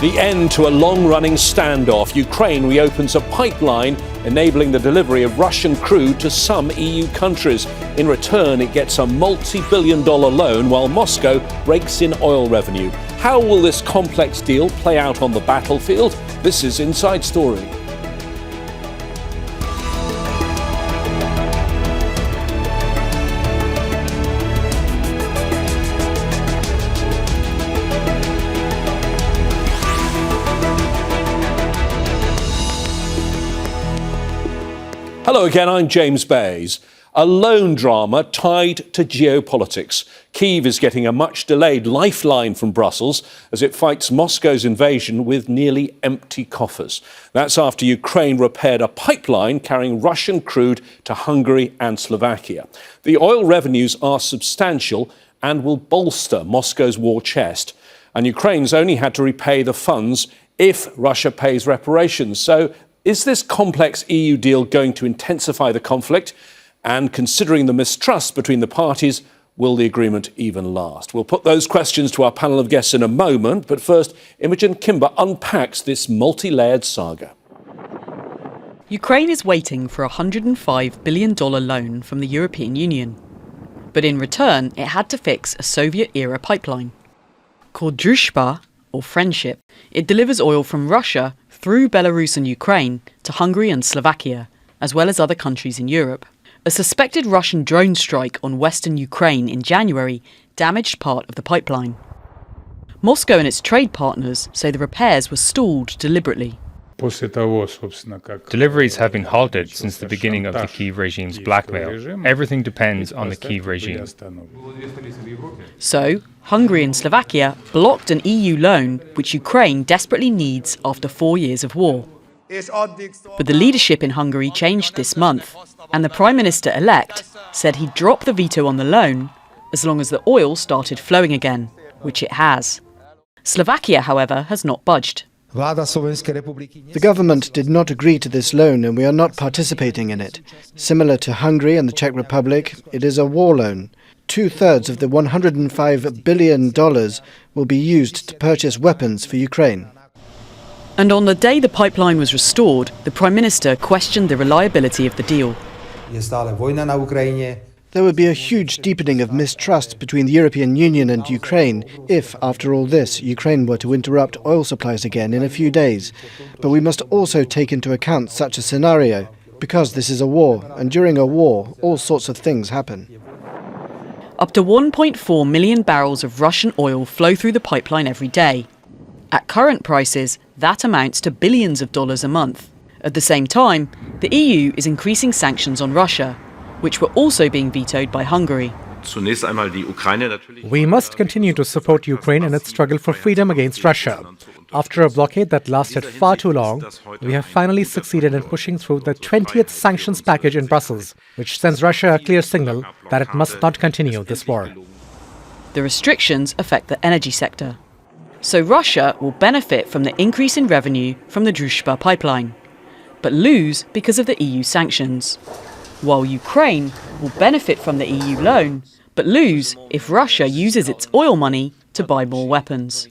The end to a long-running standoff. Ukraine reopens a pipeline enabling the delivery of Russian crude to some EU countries. In return, it gets a multi-billion-dollar loan while Moscow rakes in oil revenue. How will this complex deal play out on the battlefield? This is Inside Story. Hello again, I'm James Bays. A loan drama tied to geopolitics. Kyiv is getting a much-delayed lifeline from Brussels as it fights Moscow's invasion with nearly empty coffers. That's after Ukraine repaired a pipeline carrying Russian crude to Hungary and Slovakia. The oil revenues are substantial and will bolster Moscow's war chest. And Ukraine's only had to repay the funds if Russia pays reparations. So is this complex EU deal going to intensify the conflict? And considering the mistrust between the parties, will the agreement even last? We'll put those questions to our panel of guests in a moment. But first, Imogen Kimber unpacks this multi-layered saga. Ukraine is waiting for a $105 billion loan from the European Union. But in return, it had to fix a Soviet-era pipeline. Called Druzhba, or Friendship, it delivers oil from Russia through Belarus and Ukraine to Hungary and Slovakia, as well as other countries in Europe. A suspected Russian drone strike on western Ukraine in January damaged part of the pipeline. Moscow and its trade partners say the repairs were stalled deliberately. Deliveries have been halted since the beginning of the Kyiv regime's blackmail. Everything depends on the Kyiv regime. So, Hungary and Slovakia blocked an EU loan which Ukraine desperately needs after 4 years of war. But the leadership in Hungary changed this month, and the Prime Minister-elect said he'd drop the veto on the loan as long as the oil started flowing again, which it has. Slovakia, however, has not budged. The government did not agree to this loan and we are not participating in it. Similar to Hungary and the Czech Republic, it is a war loan. 2/3 of the $105 billion will be used to purchase weapons for Ukraine. And on the day the pipeline was restored, the Prime Minister questioned the reliability of the deal. There would be a huge deepening of mistrust between the European Union and Ukraine if, after all this, Ukraine were to interrupt oil supplies again in a few days. But we must also take into account such a scenario, because this is a war, and during a war, all sorts of things happen. Up to 1.4 million barrels of Russian oil flow through the pipeline every day. At current prices, that amounts to billions of dollars a month. At the same time, the EU is increasing sanctions on Russia, which were also being vetoed by Hungary. We must continue to support Ukraine in its struggle for freedom against Russia. After a blockade that lasted far too long, we have finally succeeded in pushing through the 20th sanctions package in Brussels, which sends Russia a clear signal that it must not continue this war. The restrictions affect the energy sector. So Russia will benefit from the increase in revenue from the Druzhba pipeline, but lose because of the EU sanctions. While Ukraine will benefit from the EU loan, but lose if Russia uses its oil money to buy more weapons.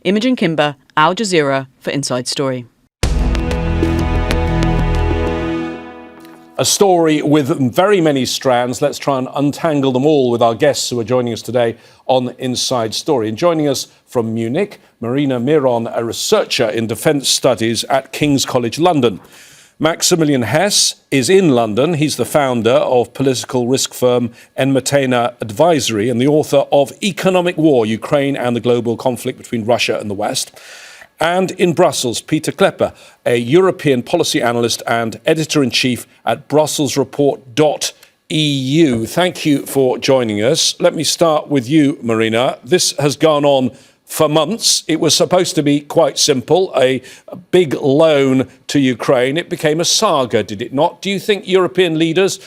Imogen Kimber, Al Jazeera for Inside Story. A story with very many strands. Let's try and untangle them all with our guests who are joining us today on Inside Story. And joining us from Munich, Marina Miron, a researcher in defence studies at King's College London. Maximilian Hess is in London. He's the founder of political risk firm Enmetena Advisory and the author of Economic War, Ukraine and the Global Conflict Between Russia and the West. And in Brussels, Pieter Cleppe, a European policy analyst and editor-in-chief at BrusselsReport.eu. Thank you for joining us. Let me start with you, Marina. This has gone on for months. It was supposed to be quite simple, a big loan to Ukraine. It became a saga, did it not? Do you think European leaders,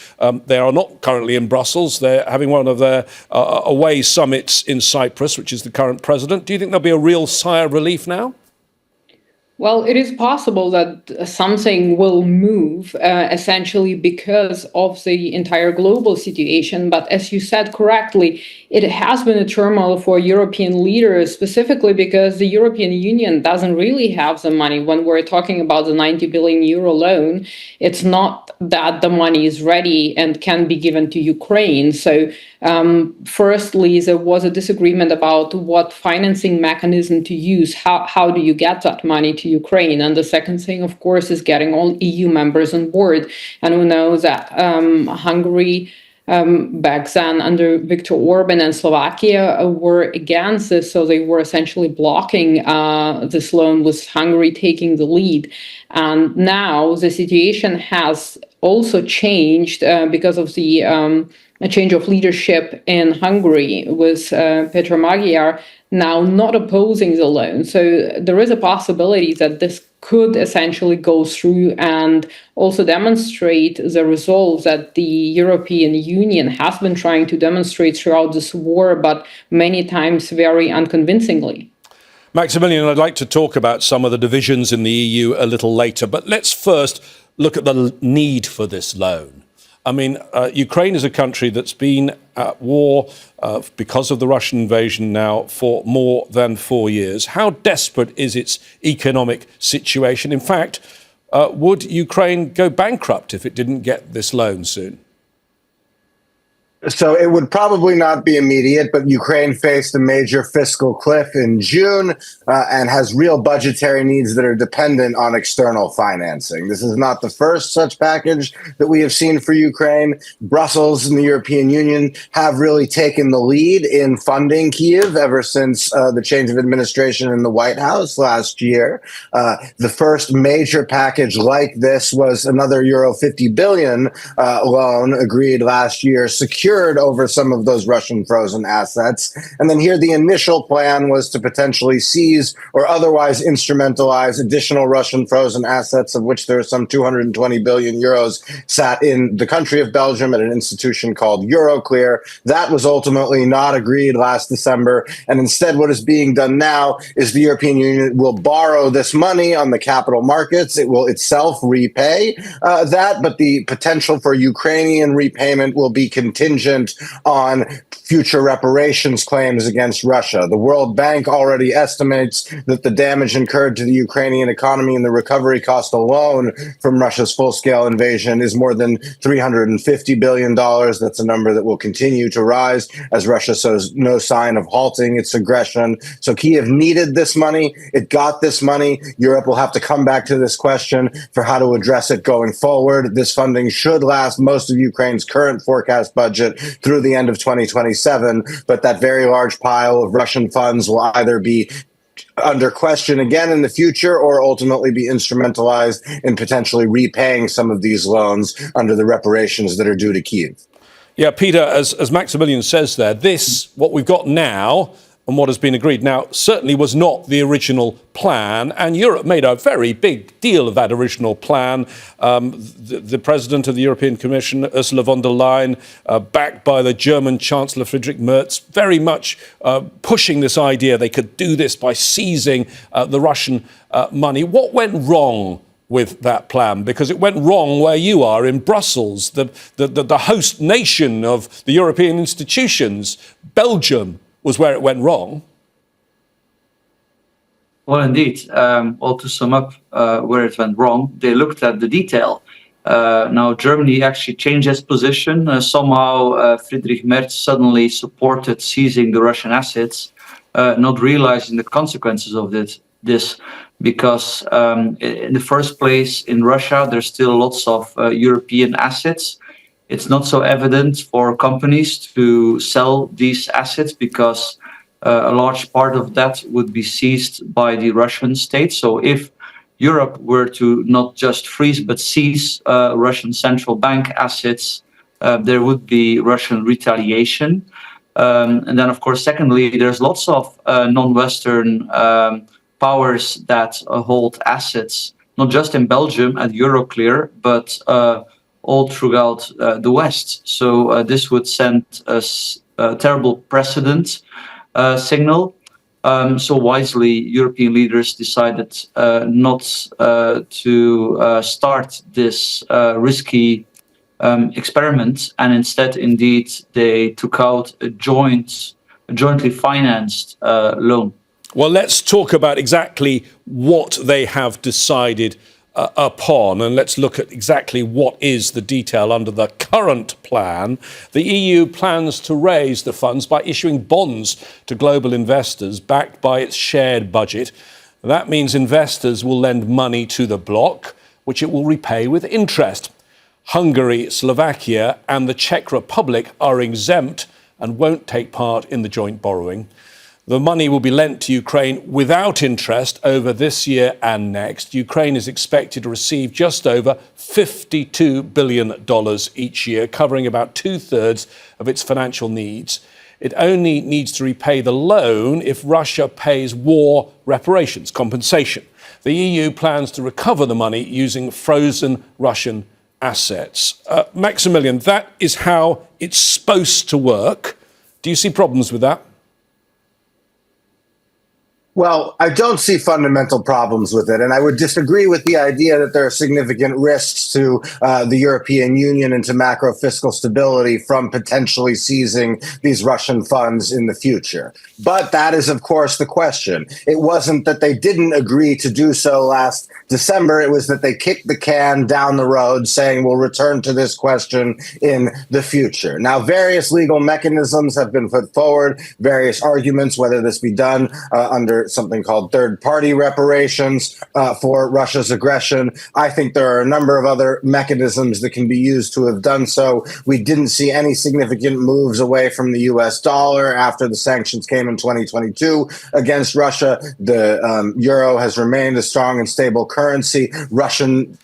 they are not currently in Brussels, they're having one of their away summits in Cyprus, which is the current president. Do you think there'll be a real sigh of relief now? Well, it is possible that something will move essentially because of the entire global situation. But as you said correctly, it has been a turmoil for European leaders, specifically because the European Union doesn't really have the money. When we're talking about the 90 billion euro loan, it's not that the money is ready and can be given to Ukraine. So firstly, there was a disagreement about what financing mechanism to use. How do you get that money to Ukraine? And the second thing, of course, is getting all EU members on board. And we know that Hungary, back then under Viktor Orban, and Slovakia were against this. So they were essentially blocking this loan, with Hungary taking the lead. And now the situation has also changed because of the a change of leadership in Hungary, with Pieter now not opposing the loan. So there is a possibility that this could essentially go through and also demonstrate the resolve that the European Union has been trying to demonstrate throughout this war, but many times very unconvincingly. Maximilian, I'd like to talk about some of the divisions in the EU a little later, but let's first look at the need for this loan. I mean, Ukraine is a country that's been at war because of the Russian invasion now for more than 4 years. How desperate is its economic situation? In fact, would Ukraine go bankrupt if it didn't get this loan soon? So it would probably not be immediate, but Ukraine faced a major fiscal cliff in June and has real budgetary needs that are dependent on external financing. This is not the first such package that we have seen for Ukraine. Brussels and the European Union have really taken the lead in funding Kyiv ever since the change of administration in the White House last year. The first major package like this was another euro 50 billion loan agreed last year, secured over some of those Russian frozen assets. And then here the initial plan was to potentially seize or otherwise instrumentalize additional Russian frozen assets, of which there are some 220 billion euros sat in the country of Belgium at an institution called Euroclear. That was ultimately not agreed last December. And instead, what is being done now is the European Union will borrow this money on the capital markets. It will itself repay that, but the potential for Ukrainian repayment will be contingent on future reparations claims against Russia. The World Bank already estimates that the damage incurred to the Ukrainian economy and the recovery cost alone from Russia's full-scale invasion is more than $350 billion. That's a number that will continue to rise as Russia shows no sign of halting its aggression. So Kyiv needed this money. It got this money. Europe will have to come back to this question for how to address it going forward. This funding should last most of Ukraine's current forecast budget through the end of 2027, but that very large pile of Russian funds will either be under question again in the future or ultimately be instrumentalized in potentially repaying some of these loans under the reparations that are due to Kyiv. Yeah, Pieter, as Maximilian says there, this, what we've got now and what has been agreed now, certainly was not the original plan. And Europe made a very big deal of that original plan. The president of the European Commission, Ursula von der Leyen, backed by the German Chancellor Friedrich Merz, very much pushing this idea they could do this by seizing the Russian money. What went wrong with that plan? Because it went wrong where you are in Brussels, the host nation of the European institutions. Belgium was where it went wrong. Well, indeed. To sum up where it went wrong, they looked at the detail. Now, Germany actually changed its position. Somehow, Friedrich Merz suddenly supported seizing the Russian assets, not realizing the consequences of this. Because in the first place, in Russia, there's still lots of European assets. It's not so evident for companies to sell these assets because a large part of that would be seized by the Russian state. So if Europe were to not just freeze but seize Russian central bank assets, there would be Russian retaliation. And then, of course, secondly, there's lots of non-Western powers that hold assets, not just in Belgium at Euroclear, but all throughout the West. So this would send a terrible precedent signal. So wisely, European leaders decided not to start this risky experiment, and instead, indeed, they took out a jointly financed loan. Well, let's talk about exactly what they have decided upon, and let's look at exactly what is the detail under the current plan. The EU plans to raise the funds by issuing bonds to global investors backed by its shared budget. That means investors will lend money to the bloc, which it will repay with interest. Hungary, Slovakia and the Czech Republic are exempt and won't take part in the joint borrowing. The money will be lent to Ukraine without interest over this year and next. Ukraine is expected to receive just over $52 billion each year, covering about 2/3 of its financial needs. It only needs to repay the loan if Russia pays war reparations, compensation. The EU plans to recover the money using frozen Russian assets. Maximilian, that is how it's supposed to work. Do you see problems with that? Well, I don't see fundamental problems with it, and I would disagree with the idea that there are significant risks to the European Union and to macro fiscal stability from potentially seizing these Russian funds in the future. But that is, of course, the question. It wasn't that they didn't agree to do so last December. It was that they kicked the can down the road, saying we'll return to this question in the future. Now, various legal mechanisms have been put forward, various arguments, whether this be done under something called third-party reparations for Russia's aggression. I think there are a number of other mechanisms that can be used to have done so. We didn't see any significant moves away from the US dollar after the sanctions came in 2022 against Russia. The euro has remained a strong and stable currency. Russian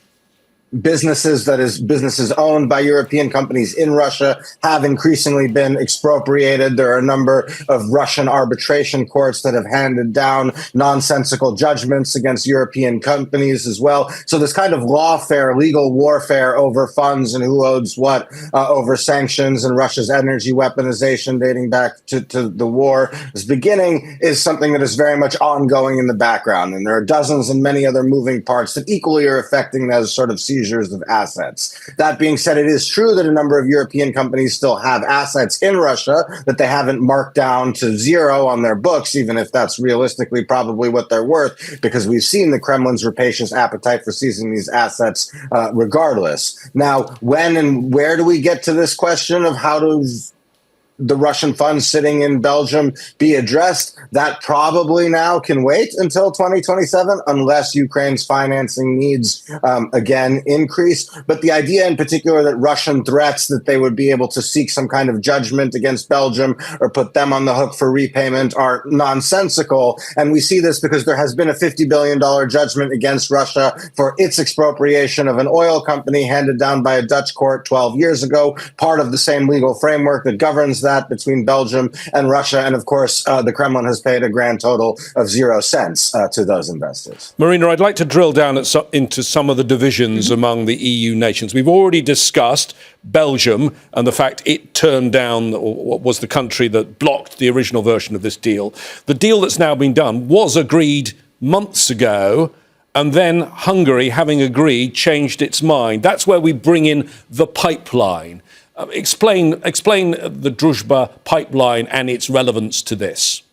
businesses, that is, businesses owned by European companies in Russia, have increasingly been expropriated. There are a number of Russian arbitration courts that have handed down nonsensical judgments against European companies as well. So this kind of lawfare, legal warfare over funds and who owes what, over sanctions and Russia's energy weaponization dating back to the war's beginning, is something that is very much ongoing in the background. And there are dozens and many other moving parts that equally are affecting those sort of seizures of assets. That being said, it is true that a number of European companies still have assets in Russia that they haven't marked down to zero on their books, even if that's realistically probably what they're worth, because we've seen the Kremlin's rapacious appetite for seizing these assets regardless. Now, when and where do we get to this question of how to the Russian funds sitting in Belgium be addressed? That probably now can wait until 2027 unless Ukraine's financing needs again increase. But the idea in particular that Russian threats that they would be able to seek some kind of judgment against Belgium or put them on the hook for repayment are nonsensical. And we see this because there has been a $50 billion judgment against Russia for its expropriation of an oil company handed down by a Dutch court 12 years ago, part of the same legal framework that governs that between Belgium and Russia. And of course, the Kremlin has paid a grand total of 0 cents to those investors. Marina, I'd like to drill down into some of the divisions among the EU nations. We've already discussed Belgium and the fact it turned down, or was the country that blocked the original version of this deal. The deal that's now been done was agreed months ago, and then Hungary, having agreed, changed its mind. That's where we bring in the pipeline. Explain the Druzhba pipeline and its relevance to this.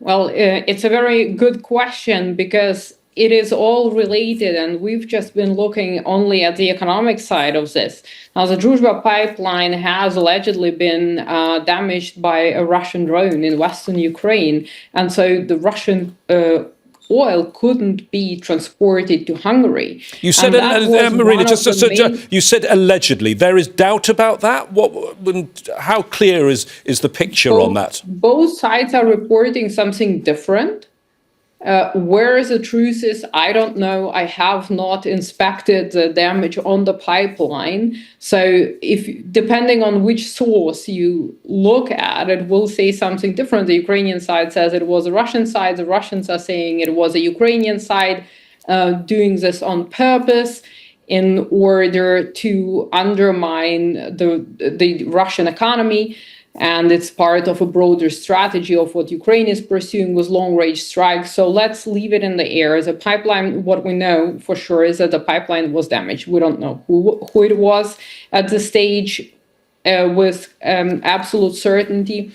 Well, it's a very good question because it is all related, and we've just been looking only at the economic side of this. Now, the Druzhba pipeline has allegedly been damaged by a Russian drone in western Ukraine, and so the Russian oil couldn't be transported to Hungary. You said, Marina, you said allegedly. There is doubt about that? How clear is the picture on that? Both sides are reporting something different. Where the truth is, I don't know. I have not inspected the damage on the pipeline. So depending on which source you look at, it will say something different. The Ukrainian side says it was the Russian side. The Russians are saying it was the Ukrainian side doing this on purpose in order to undermine the Russian economy. And it's part of a broader strategy of what Ukraine is pursuing with long-range strikes. So let's leave it in the air. The pipeline, what we know for sure is that the pipeline was damaged. We don't know who it was at this stage with absolute certainty.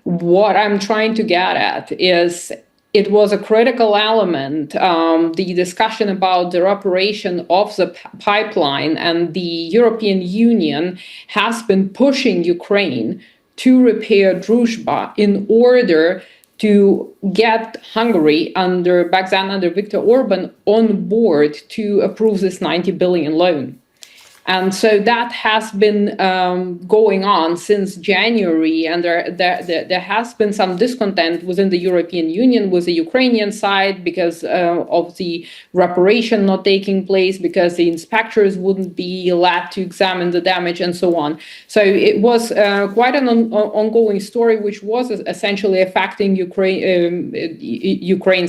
What I'm trying to get at is it was a critical element, the discussion about the reparation of the pipeline, and the European Union has been pushing Ukraine to repair Druzhba in order to get Hungary, back then under Viktor Orban, on board to approve this 90 billion loan. And so that has been going on since January, and there has been some discontent within the European Union with the Ukrainian side because of the reparation not taking place, because the inspectors wouldn't be allowed to examine the damage and so on. So it was quite an ongoing story, which was essentially affecting Ukraine's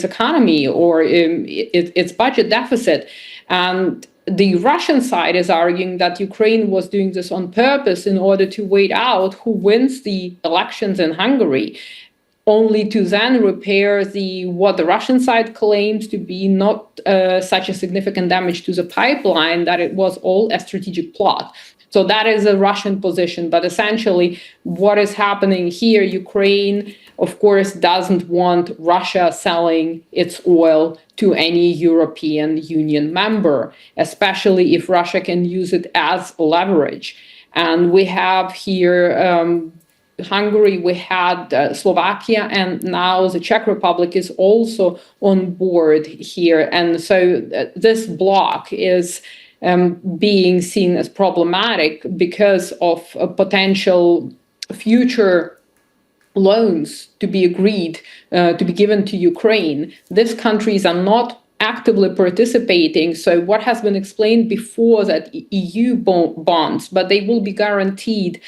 economy or its budget deficit. And the Russian side is arguing that Ukraine was doing this on purpose in order to wait out who wins the elections in Hungary, only to then repair what the Russian side claims to be not such a significant damage to the pipeline, that it was all a strategic plot. So that is a Russian position. But essentially, what is happening here, Ukraine, of course, doesn't want Russia selling its oil to any European Union member, especially if Russia can use it as leverage. And we have here Hungary, we had Slovakia, and now the Czech Republic is also on board here. And so this bloc is being seen as problematic because of potential future loans to be agreed to be given to Ukraine. These countries are not actively participating. So what has been explained before, that EU bonds, but they will be guaranteed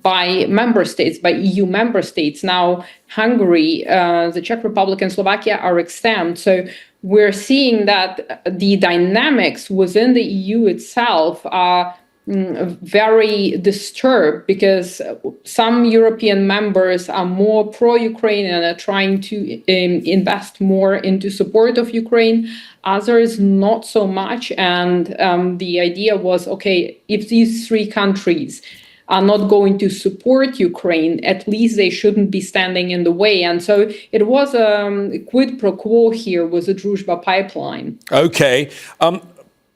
by member states, by EU member states. Now, Hungary, the Czech Republic and Slovakia are exempt. So we're seeing that the dynamics within the EU itself are very disturbed, because some European members are more pro-Ukraine and are trying to invest more into support of Ukraine. Others not so much. And the idea was, okay, if these three countries are not going to support Ukraine, at least they shouldn't be standing in the way. And so it was a quid pro quo here with the Druzhba pipeline. Okay.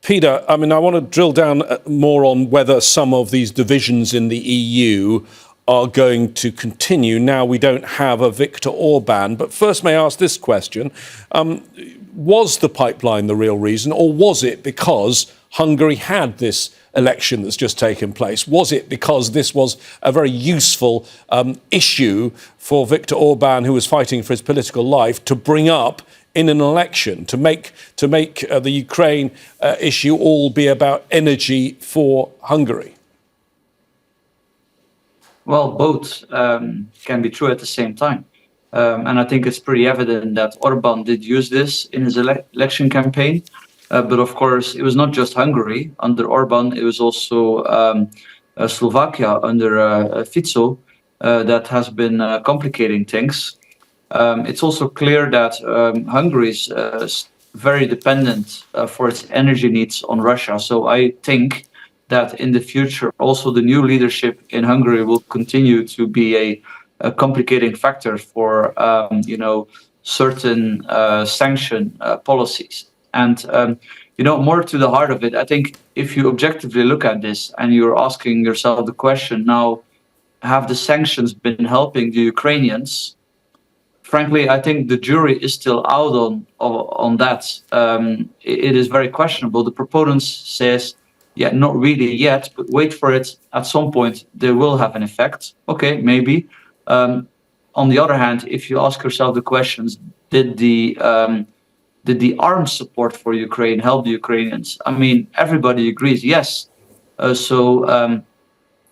Pieter, I want to drill down more on whether some of these divisions in the EU are going to continue now we don't have a Viktor Orban. But first, may I ask this question? Was the pipeline the real reason, or was it because Hungary had this election that's just taken place? Was it because this was a very useful issue for Viktor Orban, who was fighting for his political life, to bring up in an election, to make the Ukraine issue all be about energy for Hungary? Well, both can be true at the same time. And I think it's pretty evident that Orban did use this in his election campaign. But of course, it was not just Hungary under Orban, it was also Slovakia under Fico that has been complicating things. It's also clear that Hungary is very dependent for its energy needs on Russia. So I think that in the future, also the new leadership in Hungary will continue to be a complicating factor for certain sanction policies. And more to the heart of it, I think if you objectively look at this and you're asking yourself the question now, have the sanctions been helping the Ukrainians? Frankly, I think the jury is still out on that. It is very questionable. The proponents says, yeah, not really yet, but wait for it. At some point, they will have an effect. Okay, maybe. On the other hand, if you ask yourself the questions, did the arms support for Ukraine help the Ukrainians? Everybody agrees, yes. So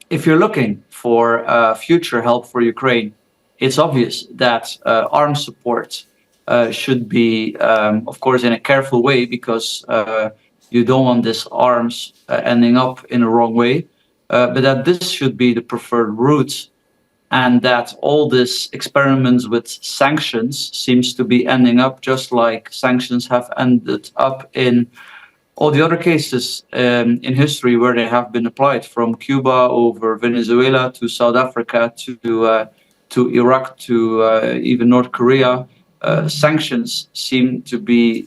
if you're looking for future help for Ukraine, it's obvious that arms support should be, of course, in a careful way, because you don't want this arms ending up in a wrong way. But that this should be the preferred route and that all this experiments with sanctions seems to be ending up just like sanctions have ended up in all the other cases in history where they have been applied, from Cuba over Venezuela to South Africa to Iraq to even North Korea. Sanctions seem to be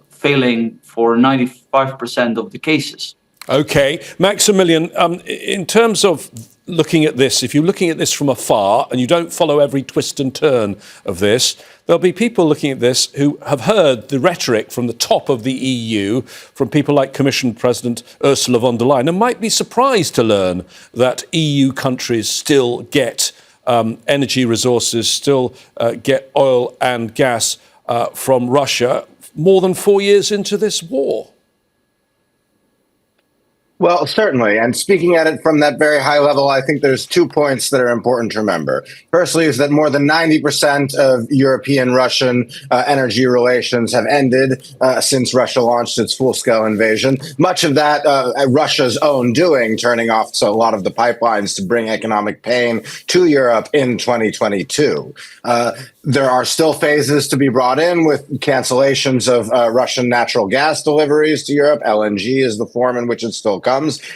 failing for 95% of the cases. Okay, Maximilian, in terms of looking at this, if you're looking at this from afar and you don't follow every twist and turn of this, there'll be people looking at this who have heard the rhetoric from the top of the EU, from people like Commission President Ursula von der Leyen, and might be surprised to learn that EU countries still get energy resources, still get oil and gas from Russia more than 4 years into this war. Well, certainly. And speaking at it from that very high level, I think there's 2 points that are important to remember. Firstly, is that more than 90% of European-Russian energy relations have ended since Russia launched its full-scale invasion. Much of that Russia's own doing, turning off a lot of the pipelines to bring economic pain to Europe in 2022. There are still phases to be brought in with cancellations of Russian natural gas deliveries to Europe. LNG is the form in which it still comes,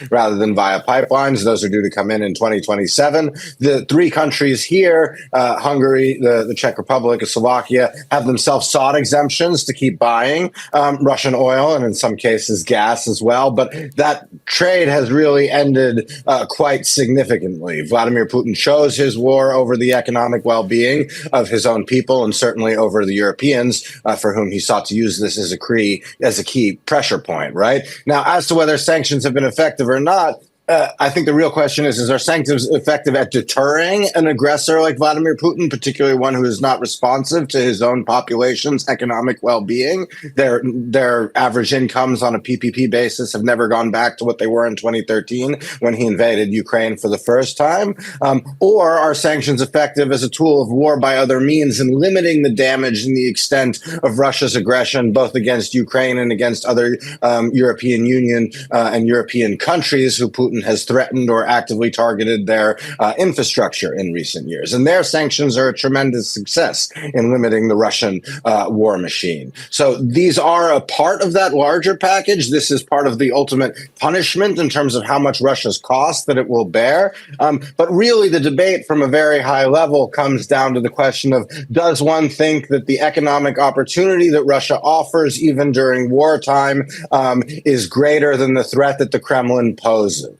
rather than via pipelines. Those are due to come in 2027. The 3 countries here, Hungary, the Czech Republic, and Slovakia, have themselves sought exemptions to keep buying Russian oil and in some cases gas as well. But that trade has really ended quite significantly. Vladimir Putin chose his war over the economic well-being of his own people, and certainly over the Europeans, for whom he sought to use this as a key pressure point, right? Now, as to whether sanctions have been effective or not, I think the real question is our sanctions effective at deterring an aggressor like Vladimir Putin, particularly one who is not responsive to his own population's economic well-being? Their average incomes on a PPP basis have never gone back to what they were in 2013 when he invaded Ukraine for the first time. Or are sanctions effective as a tool of war by other means in limiting the damage and the extent of Russia's aggression, both against Ukraine and against other European Union and European countries who Putin has threatened or actively targeted their infrastructure in recent years? And their sanctions are a tremendous success in limiting the Russian war machine. So these are a part of that larger package. This is part of the ultimate punishment in terms of how much Russia's cost that it will bear. But really, the debate from a very high level comes down to the question of, does one think that the economic opportunity that Russia offers, even during wartime, is greater than the threat that the Kremlin poses?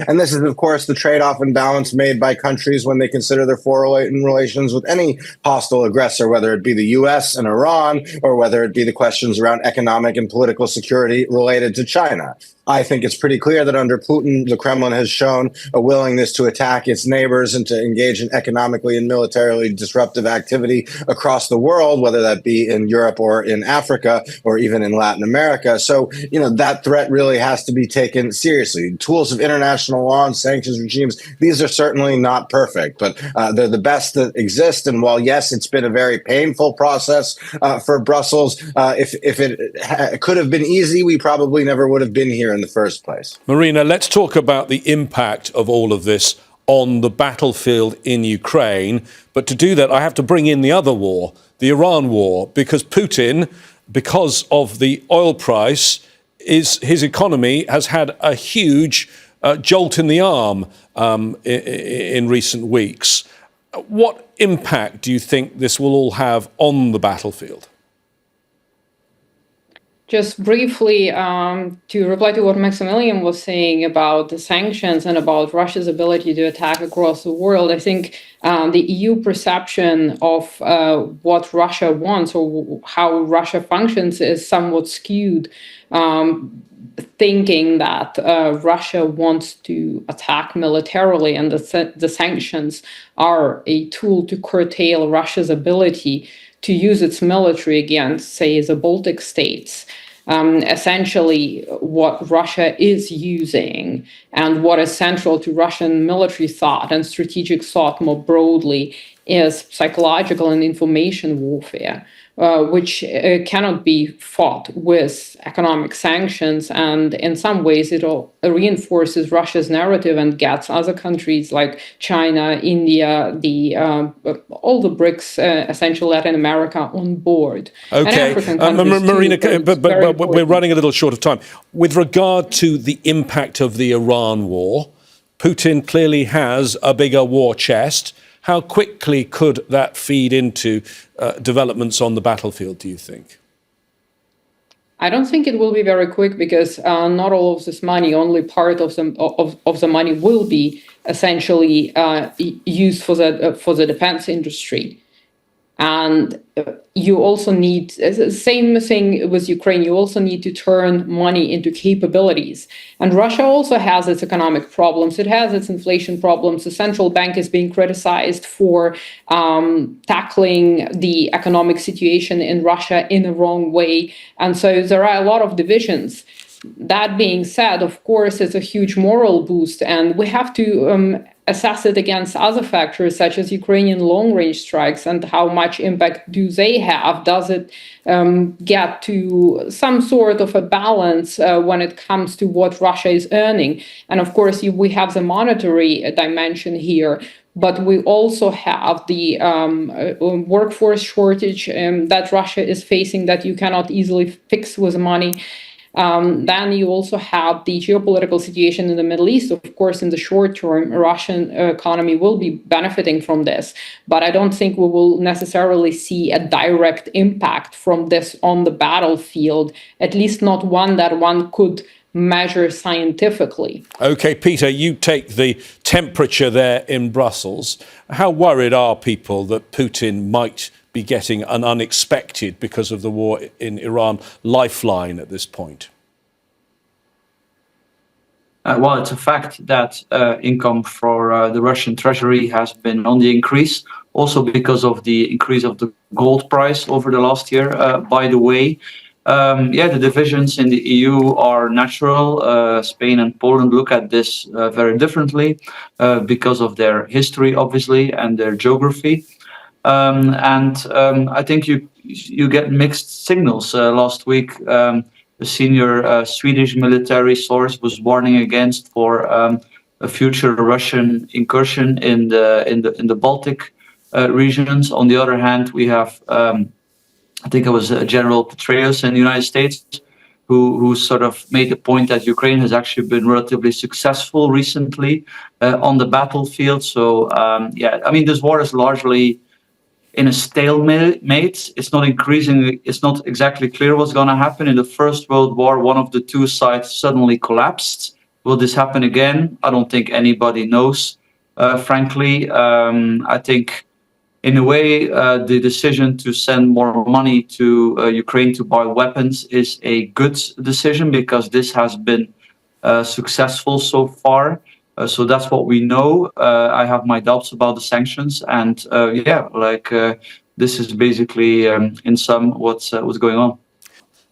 And this is, of course, the trade-off and balance made by countries when they consider their foreign relations with any hostile aggressor, whether it be the U.S. and Iran, or whether it be the questions around economic and political security related to China. I think it's pretty clear that under Putin, the Kremlin has shown a willingness to attack its neighbors and to engage in economically and militarily disruptive activity across the world, whether that be in Europe or in Africa or even in Latin America. So, that threat really has to be taken seriously. Tools of international law and sanctions regimes, these are certainly not perfect, but they're the best that exist. And while, yes, it's been a very painful process for Brussels, if it could have been easy, we probably never would have been here in the first place. Marina, let's talk about the impact of all of this on the battlefield in Ukraine. But to do that, I have to bring in the other war, the Iran war, because Putin, because of the oil price, his economy has had a huge jolt in the arm in recent weeks. What impact do you think this will all have on the battlefield? Just briefly, to reply to what Maximilian was saying about the sanctions and about Russia's ability to attack across the world, I think the EU perception of what Russia wants or how Russia functions is somewhat skewed, thinking that Russia wants to attack militarily and the sanctions are a tool to curtail Russia's ability to use its military against, say, the Baltic states. Essentially, what Russia is using and what is central to Russian military thought and strategic thought more broadly is psychological and information warfare, which cannot be fought with economic sanctions. And in some ways, it all reinforces Russia's narrative and gets other countries like China, India, all the BRICS, essentially Latin America, on board. Okay, Marina, but we're running a little short of time. With regard to the impact of the Iran war, Putin clearly has a bigger war chest. How quickly could that feed into developments on the battlefield, do you think? I don't think it will be very quick, because not all of this money, only part of the money will be essentially used for the defense industry. And you also need, same thing with Ukraine, you also need to turn money into capabilities. And Russia also has its economic problems. It has its inflation problems. The central bank is being criticized for tackling the economic situation in Russia in the wrong way. And so there are a lot of divisions. That being said, of course, it's a huge moral boost, and we have to assess it against other factors, such as Ukrainian long-range strikes, and how much impact do they have? Does it get to some sort of a balance when it comes to what Russia is earning? And of course, we have the monetary dimension here, but we also have the workforce shortage that Russia is facing that you cannot easily fix with money. Then you also have the geopolitical situation in the Middle East. Of course, in the short term, Russian economy will be benefiting from this, but I don't think we will necessarily see a direct impact from this on the battlefield, at least not one that one could measure scientifically. OK, Pieter, you take the temperature there in Brussels. How worried are people that Putin might be getting an unexpected, because of the war in Iran, lifeline at this point? Well, it's a fact that income for the Russian treasury has been on the increase, also because of the increase of the gold price over the last year. By the way, the divisions in the EU are natural. Spain and Poland look at this very differently because of their history, obviously, and their geography. I think you get mixed signals. Last week, a senior Swedish military source was warning against for a future Russian incursion in the Baltic regions. On the other hand, we have I think it was General Petraeus in the United States who sort of made the point that Ukraine has actually been relatively successful recently on the battlefield. So I mean, this war is largely in a stalemate. It's not increasing. It's not exactly clear what's going to happen. In the First World War, one of the two sides suddenly collapsed. Will this happen again? I don't think anybody knows, frankly. I think, in a way, the decision to send more money to Ukraine to buy weapons is a good decision, because this has been successful so far. So that's what we know. I have my doubts about the sanctions, and this is basically, in sum, what's going on.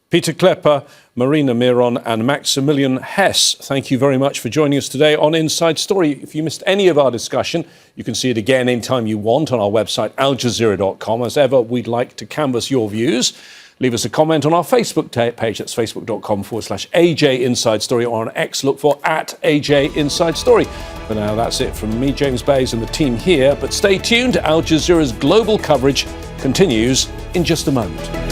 Pieter Cleppe, Marina, Miron and Maximilian Hess, thank you very much for joining us today on Inside Story. If you missed any of our discussion, you can see it again anytime you want on our website, aljazeera.com. As ever, we'd like to canvass your views. Leave us a comment on our Facebook page. That's facebook.com/AJ Inside Story, or on X, look for @AJ Inside Story. For now, that's it from me, James Bays, and the team here. But stay tuned. Al Jazeera's global coverage continues in just a moment.